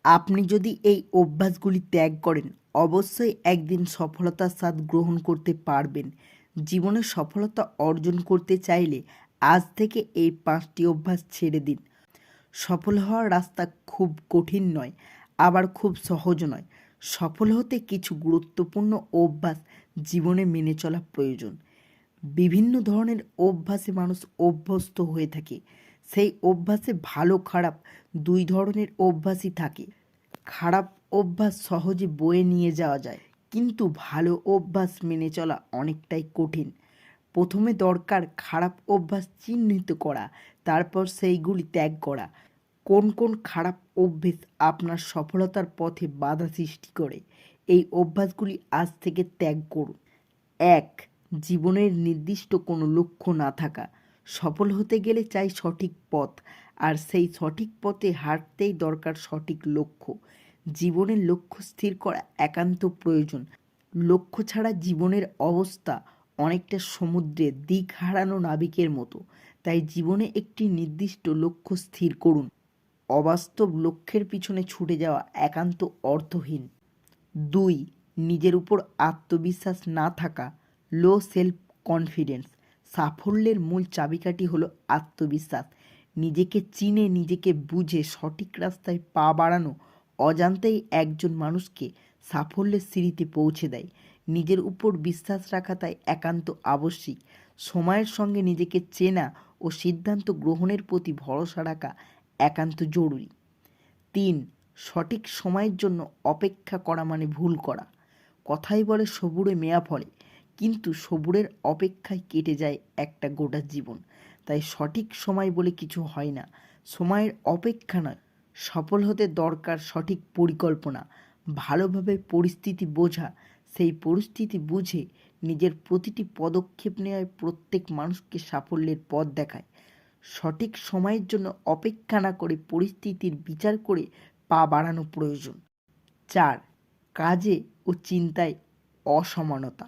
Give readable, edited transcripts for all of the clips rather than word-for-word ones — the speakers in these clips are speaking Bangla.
আপনি যদি এই অভ্যাসগুলি ত্যাগ করেন, অবশ্যই একদিন সফলতার স্বাদ গ্রহণ করতে পারবেন। জীবনে সফলতা অর্জন করতে চাইলে আজ থেকে এই 5টি অভ্যাস ছেড়ে দিন। সফল হওয়ার রাস্তা খুব কঠিন নয়, আবার খুব সহজ নয়। সফল হতে কিছু গুরুত্বপূর্ণ অভ্যাস জীবনে মেনে চলা প্রয়োজন। বিভিন্ন ধরনের অভ্যাসে মানুষ অভ্যস্ত হয়ে থাকে। সেই অভ্যাসে ভালো খারাপ দুই ধরনের অভ্যাসই থাকে। খারাপ অভ্যাস সহজে বয়ে নিয়ে যাওয়া যায়, কিন্তু ভালো অভ্যাস মেনে চলা অনেকটাই কঠিন। প্রথমে দরকার খারাপ অভ্যাস চিহ্নিত করা, তারপর সেইগুলি ত্যাগ করা। কোন কোন খারাপ অভ্যেস আপনার সফলতার পথে বাধা সৃষ্টি করে, এই অভ্যাসগুলি আজ থেকে ত্যাগ করুন। 1. জীবনের নির্দিষ্ট কোনো লক্ষ্য না থাকা। সফল হতে গেলে চাই সঠিক পথ, আর সেই সঠিক পথে হাঁটতেই দরকার সঠিক লক্ষ্য। জীবনের লক্ষ্য স্থির করা একান্ত প্রয়োজন। লক্ষ্য ছাড়া জীবনের অবস্থা অনেকটা সমুদ্রে দিক হারানো নাবিকের মতো। তাই জীবনে একটি নির্দিষ্ট লক্ষ্য স্থির করুন। অবাস্তব লক্ষ্যের পিছনে ছুটে যাওয়া একান্ত অর্থহীন। 2. নিজের উপর আত্মবিশ্বাস না থাকা, লো সেলফ কনফিডেন্স। সাফল্যের মূল চাবিকাঠি হলো আত্মবিশ্বাস। নিজেকে চিনে, নিজেকে বুঝে সঠিক রাস্তায় পা বাড়ানো অজান্তেই একজন মানুষকে সাফল্যের সিঁড়িতে পৌঁছে দেয়। নিজের উপর বিশ্বাস রাখা তাই একান্ত আবশ্যিক। সময়ের সঙ্গে নিজেকে চেনা ও সিদ্ধান্ত গ্রহণের প্রতি ভরসা রাখা একান্ত জরুরি। 3. সঠিক সময়ের জন্য অপেক্ষা করা মানে ভুল করা। কথাই বলে সবুরে মেয়া ফলে, কিন্তু সবুরের অপেক্ষায় কেটে যায় একটা গোটা জীবন। তাই সঠিক সময় বলে কিছু হয় না, সময়ের অপেক্ষা নয়। সফল হতে দরকার সঠিক পরিকল্পনা, ভালোভাবে পরিস্থিতি বোঝা। সেই পরিস্থিতি বুঝে নিজের প্রতিটি পদক্ষেপ নেওয়ায় প্রত্যেক মানুষকে সাফল্যের পথ দেখায়। সঠিক সময়ের জন্য অপেক্ষা না করে পরিস্থিতির বিচার করে পা বাড়ানো প্রয়োজন। 4. কাজে ও চিন্তায় অসমানতা।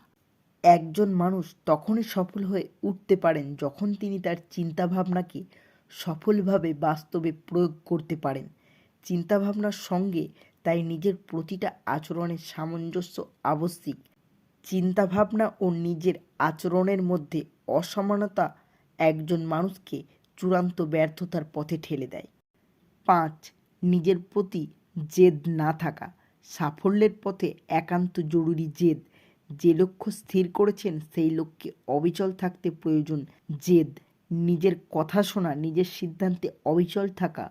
একজন মানুষ তখনই সফল হয়ে উঠতে পারেন যখন তিনি তার চিন্তাভাবনাকে সফলভাবে বাস্তবে প্রয়োগ করতে পারেন। চিন্তাভাবনার সঙ্গে তাই নিজের প্রতিটা আচরণের সামঞ্জস্য আবশ্যিক। চিন্তাভাবনা ও নিজের আচরণের মধ্যে অসমানতা একজন মানুষকে চূড়ান্ত ব্যর্থতার পথে ঠেলে দেয়। 5. নিজের প্রতি জেদ না থাকা। সাফল্যের পথে একান্ত জরুরি জেদ। যে লক্ষ্য স্থির করেছেন সেই লক্ষ্যে অবিচল থাকতে প্রয়োজন জেদ। নিজের কথা শোনা, নিজের সিদ্ধান্তে অবিচল থাকা,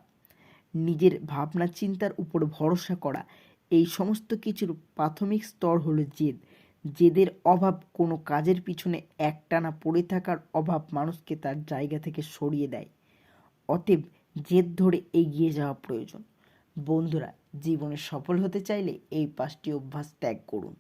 নিজের ভাবনা চিন্তার উপর ভরসা করা, এই সমস্ত কিছুর প্রাথমিক স্তর হলো জেদ। জেদের অভাব, কোনো কাজের পিছনে একটানা পড়ে থাকার অভাব মানুষকে তার জায়গা থেকে সরিয়ে দেয়। অতএব জেদ ধরে এগিয়ে যাওয়া প্রয়োজন। বন্ধুরা, জীবনে সফল হতে চাইলে এই 5টি অভ্যাস ত্যাগ করুন।